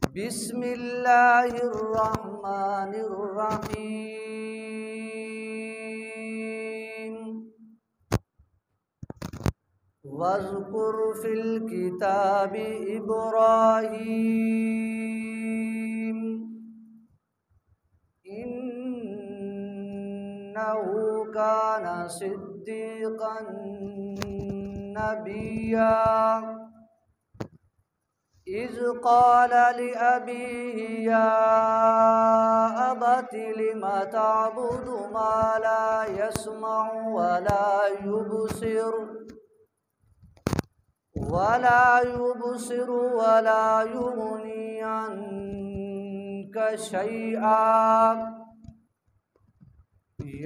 بسم اللہ الرحمن الرحیم واذکر فی الکتاب ابراہیم انہ کان صدیقا نبیا اذ قال لأبيه يا أبت لم تعبد ما لا يسمع ولا يبصر ولا يغني عنك شيئا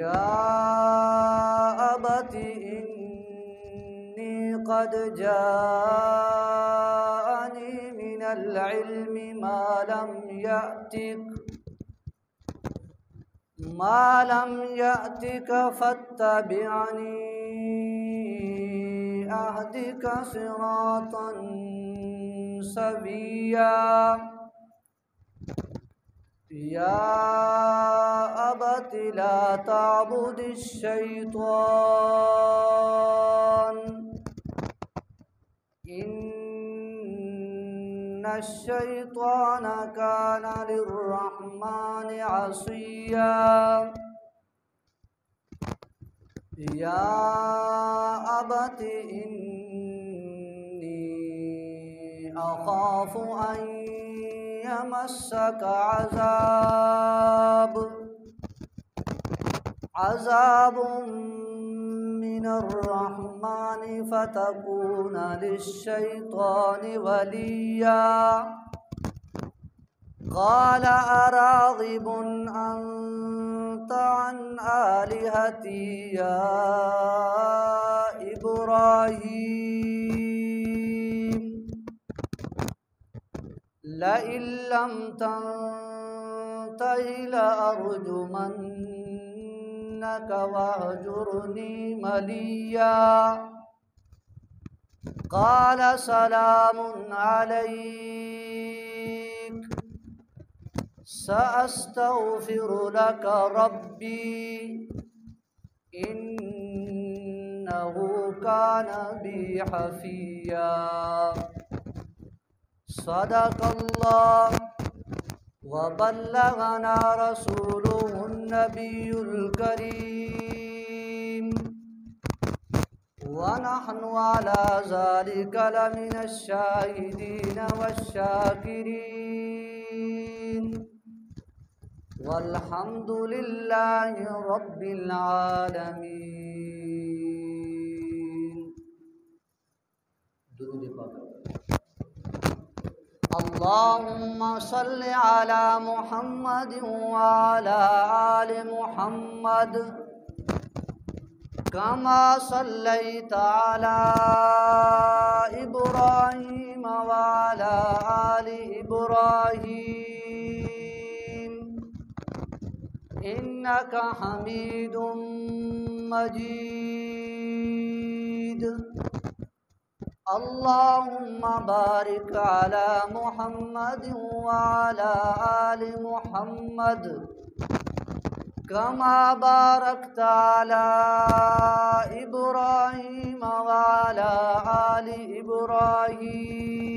يا أبت إني قد جاءني من العلم ما لم يأتك فاتبعني أهدك صراطا سويا يا أبت لا تعبد الشيطان إن الشيطان كان للرحمن عصيا يا أبت إني أخاف أن يمسك عذاب من الرحمن فتكون للشيطان وليا قال أراغب أنت عن آلهتي يا إبراهيم لئن لم تنته لأرجمنك واهجرني مليا قال سلام عليك سأستغفر لك ربي إنه كان بي حفيا صدق الله وبلغنا رسوله النبي الكريم ونحن على ذلك لمن الشاهدين والشاكرين والحمد لله رب العالمين. درود پاک. اللهم صل على محمد وعلى آل محمد كما صليت على إبراهيم وعلى آل إبراهيم إنك حميد مجيد. اللهم بارك على محمد وعلى آل محمد كما باركت على إبراهيم وعلى آل إبراهيم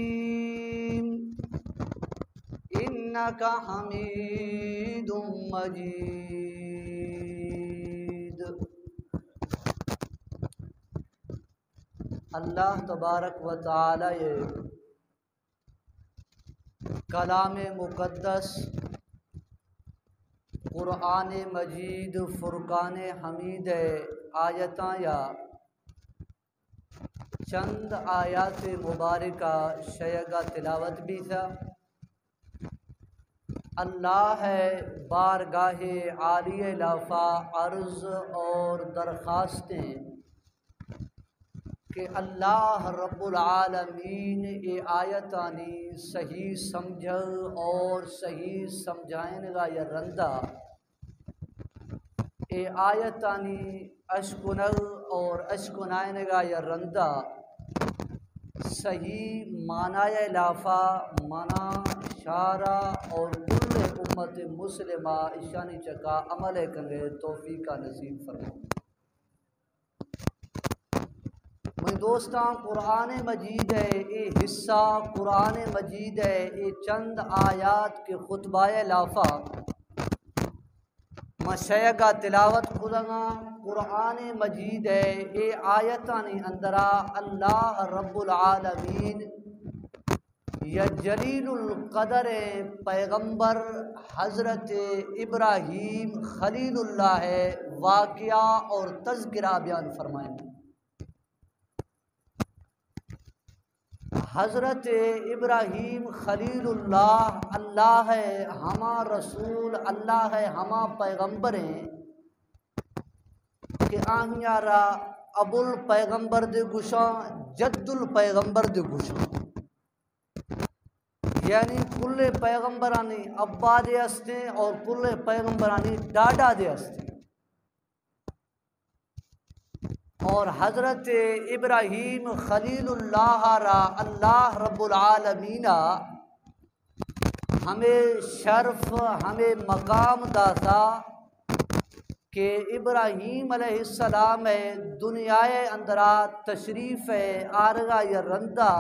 إنك حميد مجيد. اللہ تبارک و تعالی یہ کلام مقدس قرآن مجید فرقان حمید آیتاں یا چند آیات مبارکہ شیگا تلاوت بھی تھا. اللہ ہے بارگاہ عالیہ لافا عرض اور درخواستیں کہ اللہ رب العالمین اے آیتانی صحیح سمجھ اور صحیح سمجھائن گا یا رندہ اے آیتانی اشکنل اور اشکنائن گا یا رندہ صحیح معنی لافا منع شارع اور کل امت مسلمہ اشانی چکا عمل کنگے توفیق کا نصیب فرمائے۔ میرے دوستان قرآن مجید ہے یہ حصہ قرآن مجید ہے یہ چند آیات کے خطبہ لافا مشیگا تلاوت خدنا قرآن مجید ہے یہ آیتانی اندرا اللہ رب العالمین یا جلیل القدر پیغمبر حضرت ابراہیم خلیل اللہ ہے واقعہ اور تذکرہ بیان فرمائیں۔ حضرت ابراہیم خلیل اللہ اللہ ہے ہما رسول اللہ ہے ہما پیغمبر ہیں کہ آہیارا ابو الپیغمبر دے گشاں جد الپیغمبر دے گشاں، یعنی کل پیغمبرانی ابا دے ہستے اور کل پیغمبرانی ڈاڈا دے ہستے۔ اور حضرت ابراہیم خلیل اللہ را اللہ رب العالمین ہمیں شرف ہمیں مقام داتا کہ ابراہیم علیہ السلام دنیا اندرا تشریف آرگا یا رندہ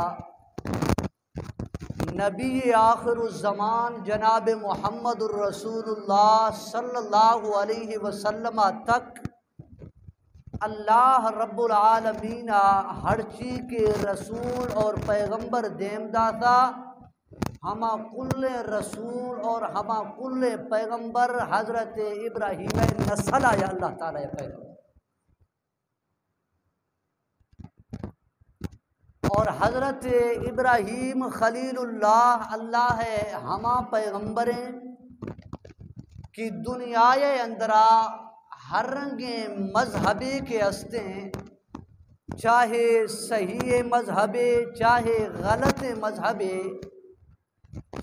نبی آخر الزمان جناب محمد الرسول اللہ صلی اللہ علیہ وسلم تک اللہ رب العالمین ہر چیز کے رسول اور پیغمبر دیم داتا ہما کل رسول اور ہما کل پیغمبر حضرت ابراہیم نسل یا اللہ تعالیٰ پیغمبر، اور حضرت ابراہیم خلیل اللہ اللہ ہے ہما پیغمبریں کی دنیا اندرا ہر رنگ مذہبی کے ہستے ہیں، چاہے صحیح مذہبی چاہے غلط مذہبی،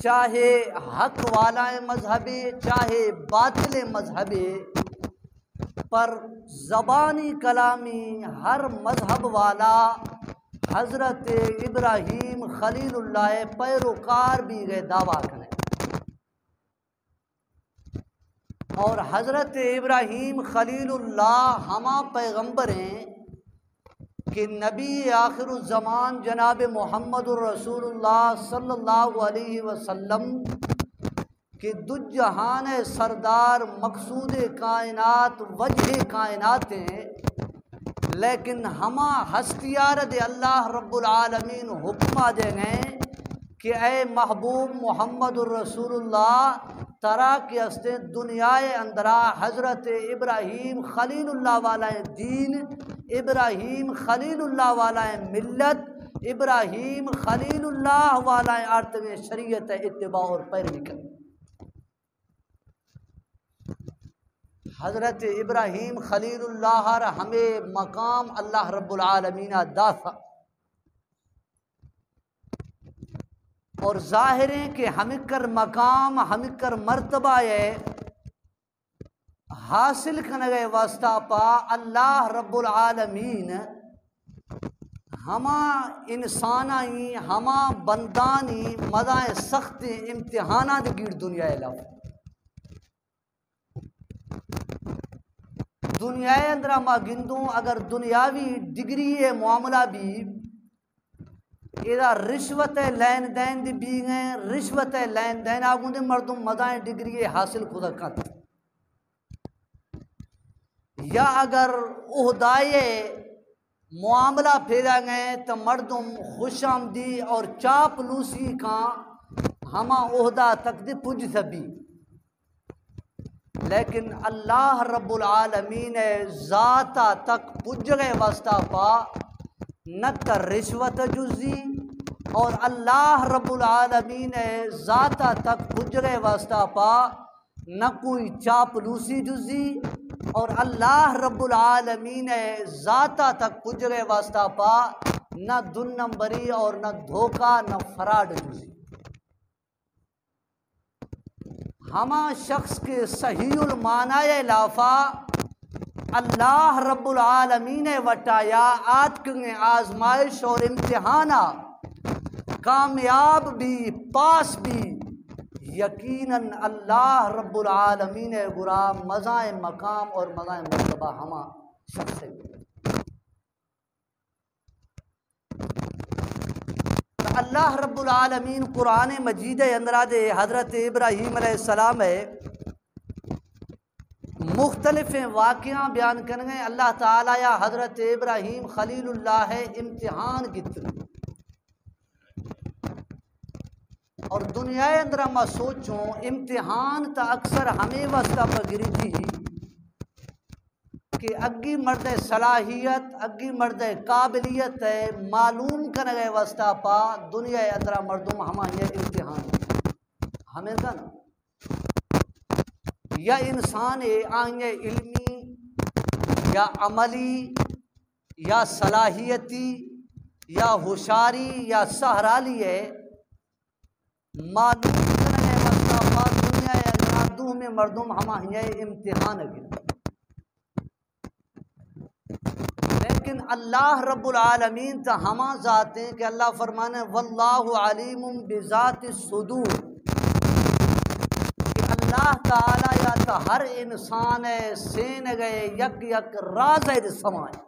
چاہے حق والا مذہبی چاہے باطل مذہبی، پر زبانی کلامی ہر مذہب والا حضرت ابراہیم خلیل اللہ پیروکار بھی گئے دعویٰ کریں۔ اور حضرت ابراہیم خلیل اللہ ہما پیغمبر ہیں کہ نبی آخر الزمان جناب محمد الرسول اللہ صلی اللہ علیہ وسلم کہ دو جہان سردار مقصود کائنات وجہ کائنات ہیں، لیکن ہما ہستیار دے اللہ رب العالمین حکمہ دے گئے کہ اے محبوب محمد الرسول اللہ ترا کے ہستے دنیا اندرا حضرت ابراہیم خلیل اللہ والا دین، ابراہیم خلیل اللہ والا ملت، ابراہیم خلیل اللہ والا آرتگ شریعت اتباع اور پیروی کریں۔ حضرت ابراہیم خلیل اللہ را ہمیں مقام اللہ رب العالمین داتا، اور ظاہر ہے کہ ہمیں کر مقام ہمیں کر مرتبہ حاصل کرنے گئے واسطہ پا اللہ رب العالمین ہما انسانائی ہما بندانی مدائیں سخت امتحانات گیر دنیا علاوہ دنیا اندرہ ما گندوں اگر دنیاوی ڈگری معاملہ بھی ادھا رشوت لین دین دی بھی گئے، رشوت لین دین آگوں دے مردم مدائیں ڈگری حاصل خدا کت، یا اگر عہدائے معاملہ پھیلا گئے تو مردم خوش آمدی اور چاپلوسی کا ہما عہدہ تک دی پنج سبی، لیکن اللہ رب العالمین ذاتا تک پنج گئے واسطہ پا نہ تر رشوت جزی، اور اللہ رب العالمین ذاتا تک پنج گئے واسطہ پا نہ کوئی چاپلوسی جزی، اور اللہ رب العالمین ذاتا تک پنج گئے واسطہ پا نہ دو نمبری اور نہ دھوکہ نہ فراڈ جزی۔ ہما شخص کے صحیح المعنی لافا اللہ رب العالمین وٹایا آت کنگے آزمائش اور امتحانہ کامیاب بھی پاس بھی یقیناً اللہ رب العالمین گرا مزائے مقام اور مزائے مرتبہ ہما شخص سے۔ اللہ رب العالمین قرآن مجید اندراد حضرت ابراہیم علیہ السلام ہے مختلف واقعہ بیان کریں گے۔ اللہ تعالیٰ یا حضرت ابراہیم خلیل اللہ ہے امتحان گتر اور دنیا اندر میں سوچوں امتحان تا اکثر ہمیں واسطہ پر گری تھی کہ اگی مرد صلاحیت اگی مرد قابلیت ہے معلوم کرنے گئے واسطہ پا دنیا اندر مردم ہمیں امتحان ہمیں تھا نا یا انسان آئیں علمی یا عملی یا صلاحیتی یا ہوشاری یا سہرالی ہے معلوم کرنے واسطہ پا دنیا اندر میں مردم ہمیں امتحان ہے۔ لیکن اللہ رب العالمین تا ہما ذات ہیں کہ اللہ فرمانے واللہ علیم بذات الصدور کہ اللہ تعالیٰ یا تا ہر انسان سین گئے یک یک راز سمائے۔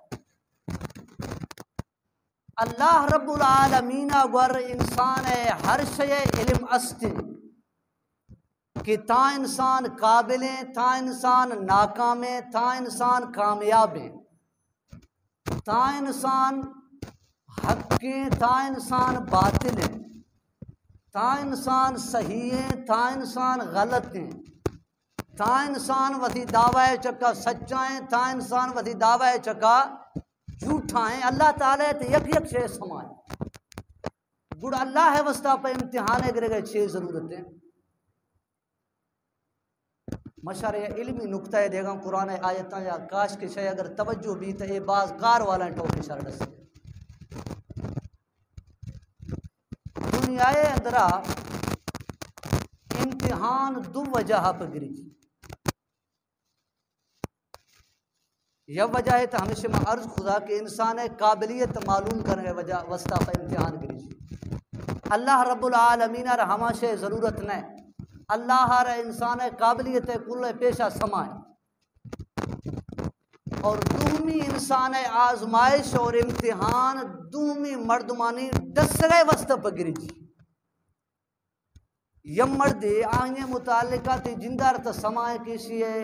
اللہ رب العالمین گر انسان ہر شے علم استے کہ تا انسان قابل ہیں تا انسان ناکام ہیں تا انسان کامیاب ہیں تا انسان حق ہیں تا انسان باطل ہیں تا انسان صحیح ہیں تا انسان غلط ہیں تا انسان وسی دعوی چکا سچا ہیں تا انسان وسی دعوی چکا جھوٹا ہیں۔ اللہ تعالیٰ تے یک یک شے سمائے گڑ اللہ ہے وسطہ پہ امتحانے گرے گئے چھ ضرورتیں مشارے علمی نکتہ دے گا قرآن آیتاں یا کاش کے شے اگر توجہ بھی تے بعض کار والا ٹوک اشارہ دس دنیا اندرا امتحان دو وجہ پر گری یا وجہ ہے تو ہمیشہ میں عرض خدا کہ انسان قابلیت معلوم کرنے وجہ وسطہ پر امتحان گری اللہ رب العالمین ہما شے ضرورت نہیں اللہ ہر انسان قابلیت کل پیشہ سمائے اور دومی انسان آزمائش اور امتحان دومی مردمانی دس گئے وسط پر گری یم مرد آئیں متعلقہ تی جندار تا سمائے کسی ہے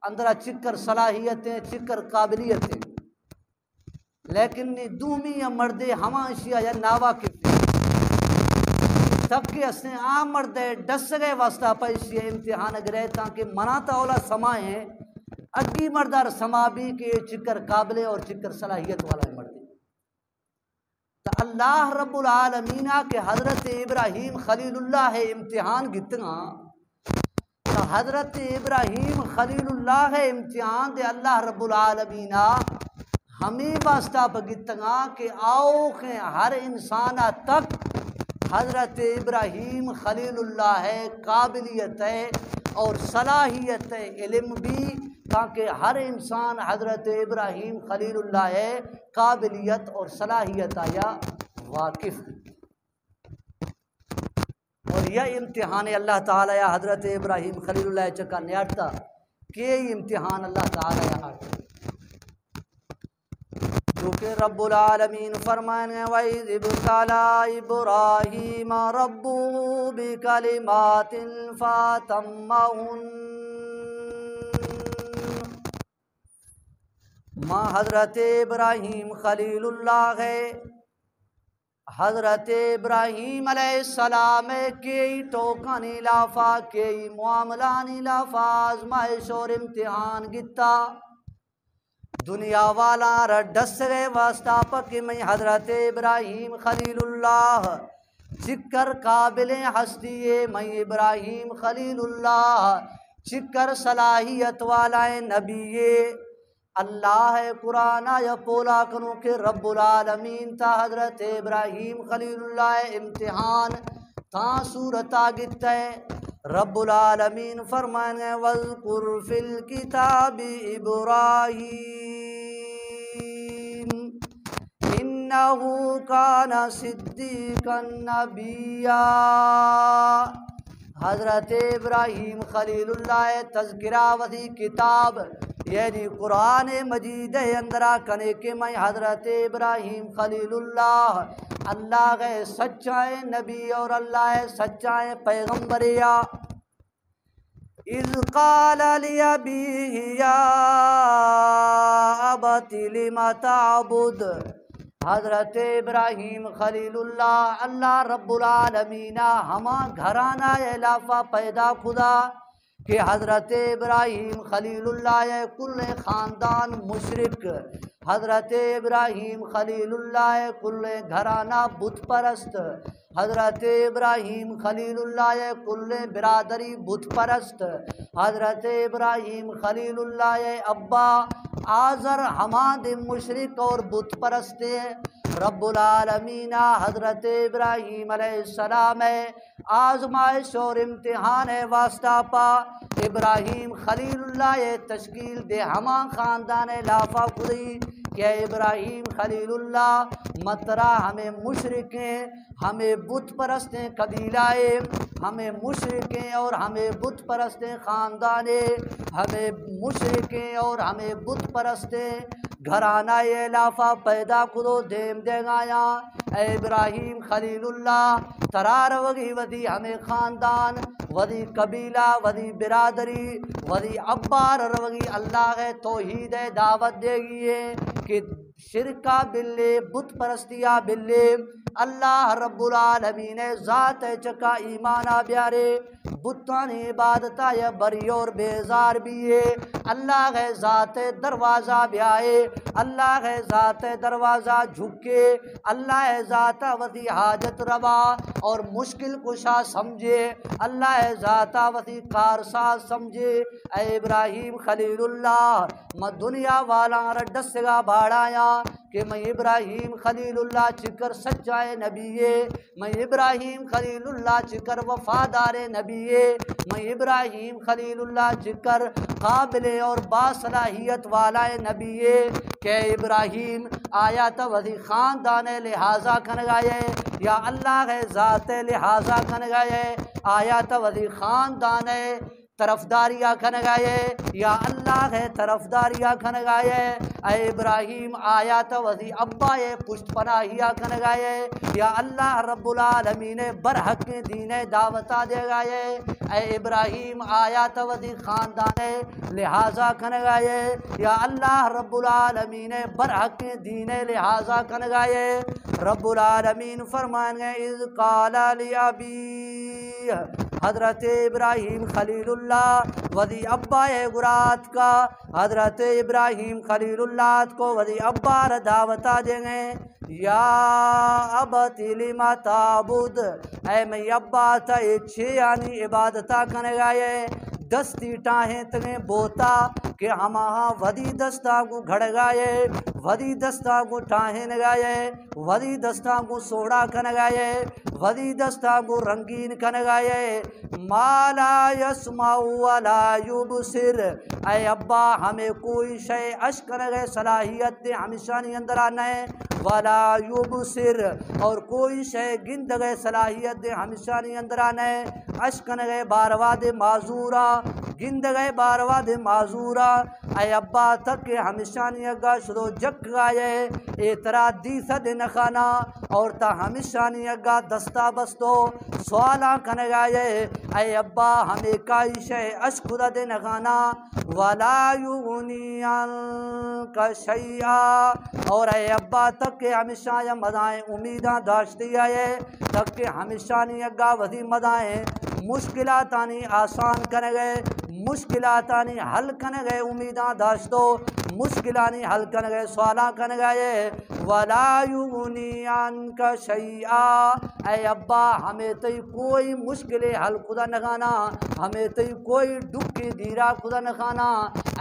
اندرہ چکر صلاحیتیں چکر قابلیتیں لیکن دومی یا مرد ہما اشیاء یا ناوا کفتے تب کہ اس نے عام مرد ڈس گئے واسطہ پا اشیاء امتحان گرے تاکہ مناتا اولا سمائیں اگی مردار سما بھی کہ چکر قابل اور چکر صلاحیت والا مرد تو اللہ رب العالمین کے حضرت ابراہیم خلیل اللہ ہے امتحان گتنا تو حضرت ابراہیم خلیل اللہ ہے امتحان دے اللہ رب العالمین ہمیں واسطہ بگتنا کہ آؤ کہ ہر انسان تک حضرت ابراہیم خلیل اللہ ہے قابلیت ہے اور صلاحیت ہے علم بھی تاکہ ہر انسان حضرت ابراہیم خلیل اللہ ہے قابلیت اور صلاحیت آیا واقف اور یہ امتحان اللہ تعالیٰ یا حضرت ابراہیم خلیل اللہ چکا نیاٹتا کہ امتحان اللہ تعالیٰ یا آتا کیونکہ رب العالمین فرمانے وَإِذِ ابْتَلَىٰ إِبْرَاهِيمَ رَبُّهُ بِكَلِمَاتٍ فَأَتَمَّهُنَّ ماں حضرت ابراہیم خلیل اللہ ہے حضرت ابراہیم علیہ السلام کئی ٹوکانی لافا کئی معاملانی لافا آزمائش اور امتحان گتا دنیا والا رڈس گئے واسطہ پکی میں حضرت ابراہیم خلیل اللہ چکر قابل ہستی میں ابراہیم خلیل اللہ چکر صلاحیت والا نبی اللہ قرآن یا پولا کنو کہ رب العالمین تا حضرت ابراہیم خلیل اللہ امتحان تا صورت آگت ہے رب العالمین فرمانے وَاذْكُرْ فِي الْكِتَابِ إِبْرَاهِيمَ انہو کان صدیقا نبیا۔ حضرت ابراہیم خلیل اللہ تذکرہ وذی کتاب یعنی قرآن مجید اندرا کنے کے میں حضرت ابراہیم خلیل اللہ کے سچائے نبی اور اللہ سچائے پیغمبریا۔ اذ قال لأبیہ یا ابت لم تعبد، حضرت ابراہیم خلیل اللہ رب العالمین ہما گھرانہ علافہ پیدا خدا کہ حضرت ابراہیم خلیل اللہ کل خاندان مشرک، حضرت ابراہیم خلیل اللہ کل گھرانہ بت پرست، حضرت ابراہیم خلیل اللہ کل برادری بت پرست، حضرت ابراہیم خلیل اللہ ابا آذر حماد مشرک اور بت پرست۔ رب العالمین حضرت ابراہیم علیہ السلام آزمائش اور امتحان واسطہ پا ابراہیم خلیل اللہ تشکیل دے ہما خاندان لافا خدی کہ ابراہیم خلیل اللہ مترا ہمیں مشرکیں ہمیں بت پرستیں قبیلائے ہمیں مشرکیں اور ہمیں بت پرستیں خاندانے ہمیں مشرکیں اور ہمیں بت پرستیں گھرانہ علافہ پیدا کرو دیم دے گایا۔ اے ابراہیم خلیل اللہ ترار وگی ودی ہمیں خاندان ودی قبیلہ ودی برادری ودی ابار روگی اللہ توحید دعوت دے گی کہ شرکا بلے بت پرستیا بلے اللہ رب العالمین ذات چکا ایمانہ بیارے بتان عبادتہ یا بری اور بیزار بھی ہے اللہ ذات دروازہ بیائے اللہ ذات دروازہ جھکے اللہ ذات وتی حاجت روا اور مشکل کشا سمجھے اللہ ذات وتی کارساز سمجھے۔ اے ابراہیم خلیل اللہ میں دنیا والا رڈسگا بھاڑایا کہ میں ابراہیم خلیل اللہ چکر سچائے نبی ہے، میں ابراہیم خلیل اللہ چکر وفادار نبی ہے، میں ابراہیم خلیل اللہ چکر قابل اور باصلاحیت والا نبی ہے کہ ابراہیم آیا تو وہی خاندان لہٰذا کن گئے یا اللہ ذات لہٰذا کن گئے آیا تو وہی خاندان طرفداریاں کھن گئے یا اللہ طرفداریاں کھن گئے۔ اے ابراہیم آیا تو وزی ابا پشت پناہیاں کھن گئے یا اللہ رب العالمین برحق دین دعوتہ دے گئے۔ اے ابراہیم آیا تو وزی خاندان لہٰذا کھن گئے یا اللہ رب العالمین برحق دین لہٰذا کھن گئے۔ رب العالمین فرمائیں گے اذ قال لأبیہ، حضرت ابراہیم خلیل اللہ وذی ابا گرات کا حضرت ابراہیم خلیل اللہ کو وذی ابا دعوتہ دیں گے یا ابت لم تعبد، اے میں ابا تا اچھے یعنی عبادتہ کنے گائے دستی ٹاہیں تنہیں بوتا کہ ہماہاں ودی دستا کو گھڑ گائے ودی دستا کو ٹاہیں گائے ودی دستا کو سوڑا کن گائے ودی دستا کو رنگین کن گائے ما لا یسمع ولا یبصر۔ اے ابا ہمیں کوئی شے اشکر گئے صلاحیت دے ہمیشہ نہیں اندر آنا ہے ولا یبصر اور کوئی شے گند گئے صلاحیت دے ہمیشہ نہیں اندر آنا ہے اشکن گئے بارواد معذورہ گند گئے بارواد معذورہ۔ اے ابا تک کہ ہمیشہ نہیں اگا شروع جک گائے اعتراض دی سد نخانا اور تا ہمیشہ نہیں اگا دستا بستو سوالا کن گائے اے ابا ہمیں کائی شے اشکر دے نخانا ولا یغنی عنک شیئا اور اے ابا تک کہ ہمیشہ یا مدائیں امیداں داشتی آئے تک کہ ہمیشہ نہیں اگا وزی مدائیں مشکلاتانی آسان کن گئے مشکلاتانی حل کن گئے امیداں داشتو مشکلانی حل کن گئے سوالاں کن گئے ولا یغنی عنک شیئا۔ اے ابا ہمیں تی کوئی مشکل حل خدا نخانا ہمیں تی کوئی ڈکی دیرا خدا نخانا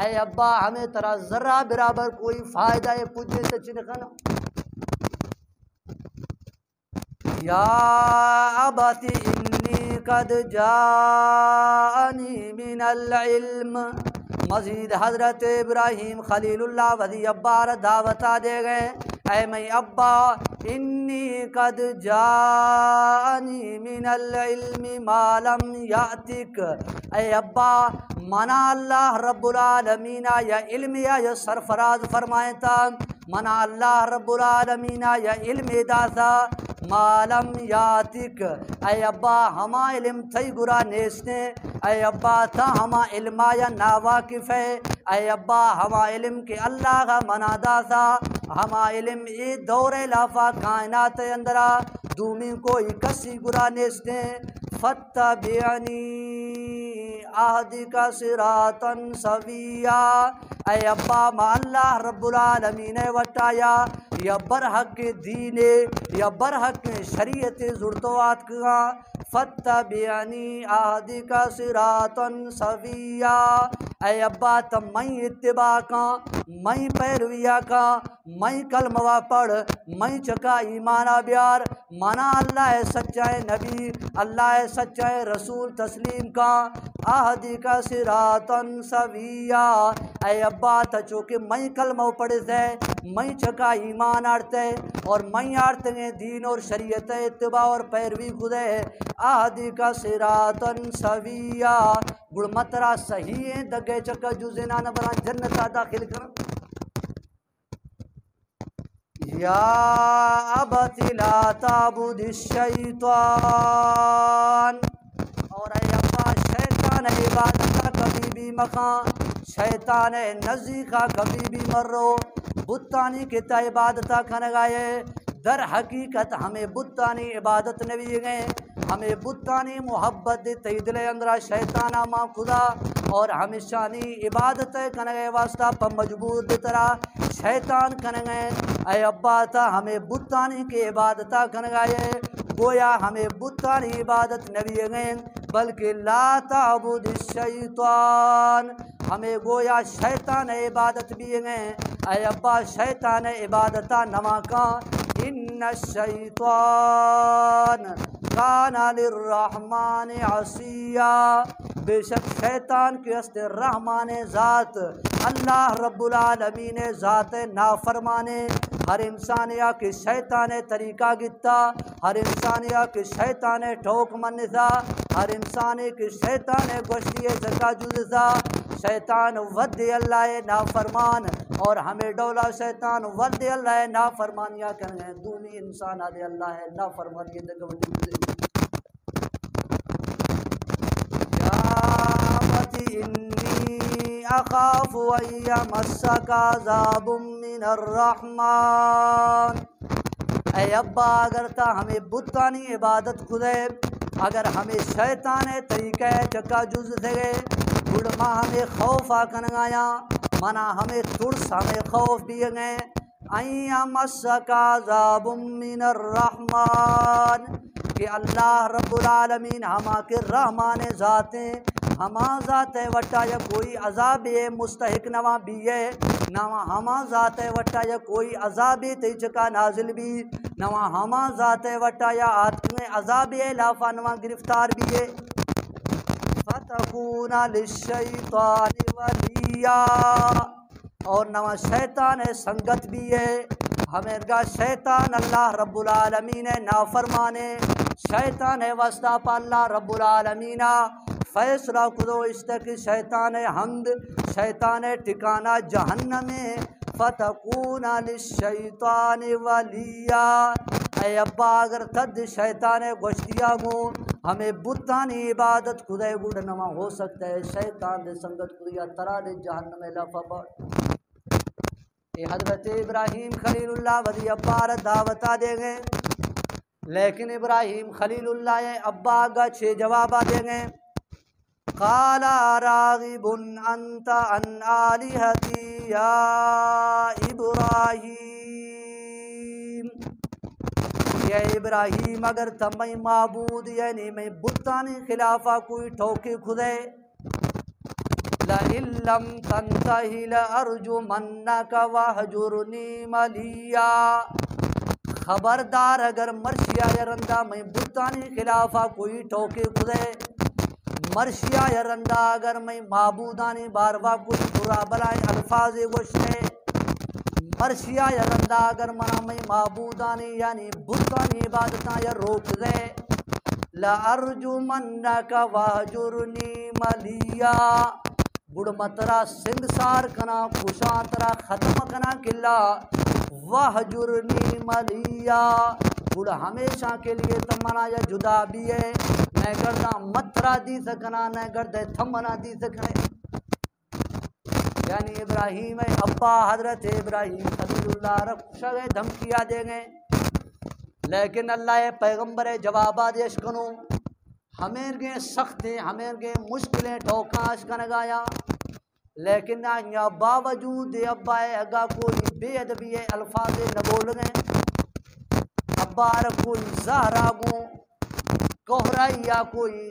اے ابا ہمیں ترا ذرہ برابر کوئی فائدہ پوچھے تچی نخانا یا ابتی انی قد جاءنی من العلم۔ مزید حضرت ابراہیم خلیل اللہ وذی ابار دعوتہ دے گئے اے میں ابا انی قد جانی من العلم ما لم یاتک، اے ابا منا اللہ رب العالمین یا علم یا سرفراز فرمائے تا، منا اللہ رب العالمین یا علم داتا ما لم یاتک، اے ابا ہما علم تھی گرا نیستے، اے ابا تا ہما علم یا ناواقف ہے، اے ابا ہما علم کے اللہ کا منا داتا، ہما علم ای دور لافا کائنات اندرا دومی کوئی کسی گرا نیستے، فتبعنی اہدک صراطا سویا، اے ابا ما اللہ رب العالمین وٹایا یا برحق دین یا برحق شریعت زرتوات کا، فتبعنی اہدک صراطا سویا، اے ابا تم میں اتباع کا، میں پیرویا کا، میں کلمہ پڑھ، میں چکا ایمانہ بیار، مانا اللہ سچائے نبی، اللہ سچائے رسول تسلیم کا، اہدک صراطا سویا، اے ابا تا چونکہ میں کلمہ پڑھتے میں چکا ایمان آڑتے اور میں آڑتے دین اور شریعت اتباع اور پیروی خودے، اہدک صراطا سویا، گڑ مترا صحیح ہے دگے چکا جو زنان بران جنتا داخل کر، یا ابت لا تعبد الشیطان، اور اے ابا شیطان عبادت کا کبھی بھی مخان، شیطان نزی کا کبھی بھی مرو، بتانی کی تا عبادت کھنگائے، در حقیقت ہمیں بتانی عبادت نبی گئے، ہمیں بتانی محبت دی دل اندرا شیطانہ ماں خدا، اور ہمیشانی عبادت کنگے واسطہ پا مجبور دی طرح شیطان کنگے، اے ابا تا ہمیں بتانی کی عبادت کنگائے، گویا ہمیں بتانی عبادت نبی گئے بلکہ لا تعبد الشیطان، ہمیں گویا شیطان عبادت بھی گئے، اے ابا شیطان عبادتہ نما کا، ان الشیطان کان للرحمن عصیا، بے شک شیطان کی است رحمان ذات اللہ رب العالمین ذات نافرمانے، ہر انسانیہ کے شیطان طریقہ گتا، ہر انسانیہ کے شیطان ٹھوک منتا، ہر انسانی کے شیطان گوشتی زکا جوزتا، شیطان ود اللہ نافرمان، اور ہمیں ڈولا شیطان ود اللہ نافرمانیہ کرنے دومی انسان آدھے اللہ ہے نافرمانی دکھوٹی انی اخاف ان یمسک عذاب من الرحمن، اے ابا اگر تا ہمیں بتانی عبادت خودے، اگر ہمیں شیطان طریقہ چکا جز دے گڑما ہمیں خوف آکن گایا، منا ہمیں ترس ہمیں خوف بھی گئے، ان یمسک عذاب من الرحمن، کہ اللہ رب العالمین ہما کے رحمان ذاتیں، ہما ذات وٹا یا کوئی عذاب مستحق نوا بھی ہے، نوا ہما ذات وٹا یا کوئی عذاب تیچکا نازل بھی، نوا ہما ذات وٹا یا آتم عذاب لافا نوا گرفتار بھی ہے، فتکون للشیطان ولیا، اور نوا شیطان سنگت بھی ہے، ہمیں گا شیطان اللہ رب العالمین نافرمانے، شیطان واسطہ پا اللہ رب العالمین فیصلہ کدو اشتک شیطان حمد، شیطان ٹھکانہ جہنم، فتکون للشیطان ولیا، اے ابا اگر تد شیطان گوشتیا گو ہمیں بتانی عبادت خدے گوڑ نما ہو سکتا ہے، شیطان دے سنگت خدیا ترا دے جہنم لفا بڑ، اے حضرت ابراہیم خلیل اللہ ودی ابا دعوتہ دے گئے، لیکن ابراہیم خلیل اللہ ابا آگا 6 جوابہ دے گئے، قال راغب انت عن آلہتی یا ابراہیم، یا ابراہیم اگر تمہیں معبود یعنی میں بتانی خلافہ کوئی ٹھوکے خدے، لئن لم تنتہی لأرجمنک وہجرنی ملیا، خبردار اگر مرشیا یرندہ میں بتانی خلافہ کوئی ٹھوکے خدے، مرشیا یرندہ اگر میں معبودانی باروا کوئی برا بلائیں الفاظ گوشتے، مرشیا یا اللہ اگر منا میں معبودانی یعنی بتانی عبادتاں یا روک دے لَأَرْجُمَنَّكَ وَهْجُرْنِي مَلِيًّا بڑ مترا سنگسار کنا خوشاں ترا ختم کنا کلا وَهْجُرْنِي مَلِيًّا بڑ ہمیشہ کے لیے تمنا یا جدا بھی ہے نہ گردہ مترا دی سکنا نہ گردہ تھمنا دی سکنے یعنی ابراہیم ابا حضرت ابراہیم خلیل اللہ رکھ شگے دھمکیاں دیں گے لیکن اللہ پیغمبر جوابات دیش کنو ہمیں گے سخت ہیں ہمیں گے مشکلیں ٹھوکاش کنگایا لیکن یا باوجود ابا اگا کوئی بے ادبی الفاظ نہ بول گئے ابا کوئی زہرا گو کوہرائی یا کوئی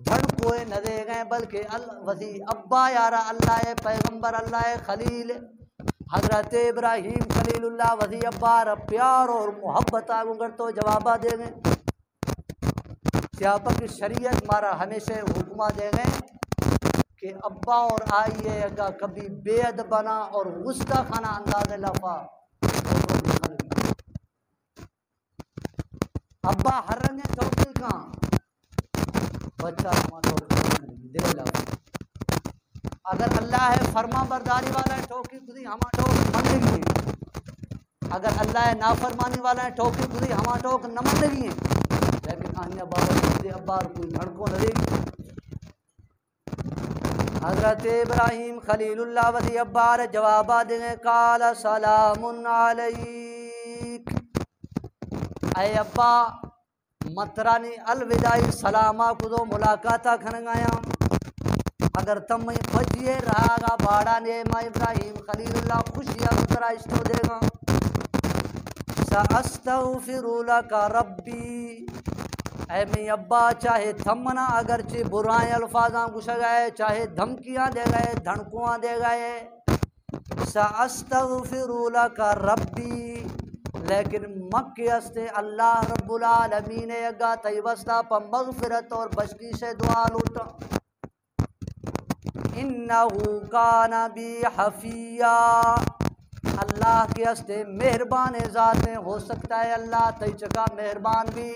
جھڑ کوئے نہ دے گئے بلکہ وزی ابا یارا اللہ پیغمبر اللہ خلیل حضرت ابراہیم خلیل اللہ وزی ابا را پیار اور محبت آگوں گر تو جوابہ دے گئے سیاپا کی شریعت مارا ہمیشہ حکمہ دے گئے کہ ابا اور آئیے اگا کبھی بے ادب بنا اور غصہ خانہ انداز لفا ابا ہر رنگیں توقیل کہاں بچہ ہمارا دل لگا اگر اللہ ہے فرما برداری والا ہے ٹوکی خودی ہما ٹوک مندگی ہے اگر اللہ ہے نافرمانی والا ہے ٹوکی خودی ہما ٹوک نہ مندگی ہے لیکن آنیا بابا ابار کوئی دھڑکوں نہ دے گی حضرت ابراہیم خلیل اللہ وزی ابار جوابہ دیں قال سلام علیک اے ابا مترانی الوداعی سلامہ کو دو ملاقاتہ کھنگایا اگر تم میں بجیے رہا گا باڑا نے ماں ابراہیم خلیل اللہ خوشیاں اترا اشتو دے گا سأستغفر لک ربی اے میں ابا چاہے تھمنا اگرچہ برائیں الفاظاں گوش گئے چاہے دھمکیاں دے گئے دھنکواں دے گئے سأستغفر لک ربی لیکن مکہ استے اللہ رب العالمین اگا تیوستا پا مغفرت اور بشکی سے دعا لوٹا انہو کان بی حفیہ اللہ کے استے مہربان ذات ہو سکتا ہے اللہ تی چکا مہربان بھی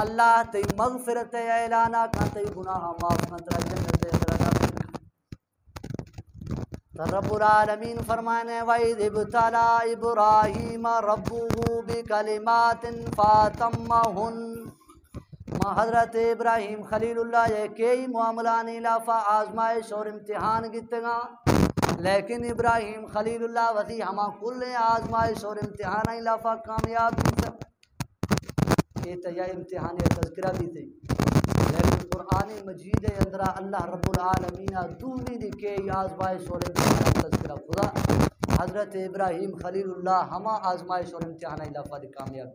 اللہ تی مغفرت اعلانہ کھا تی گناہ معاف کنترہ جنت درجہ رب العالمین فرمانے وَإِذِ ابْتَلَىٰ إِبْرَاهِيمَ رَبُّهُ بِكَلِمَاتٍ فَأَتَمَّهُنَّ ماں حضرت ابراہیم خلیل اللہ یہ کئی معاملانی لافا آزمائش اور امتحان گتگا لیکن ابراہیم خلیل اللہ وزی ہما کل آزمائش اور امتحان لافا کامیاب بھی تھا یہ تو یہ امتحان تذکرہ بھی تھی لیکن قرآن مجید اندرا اللہ رب العالمین دومی دکھے آزمائش اور امتحان تذکرہ خدا حضرت ابراہیم خلیل اللہ ہما آزمائش اور امتحان لافا دی کامیاب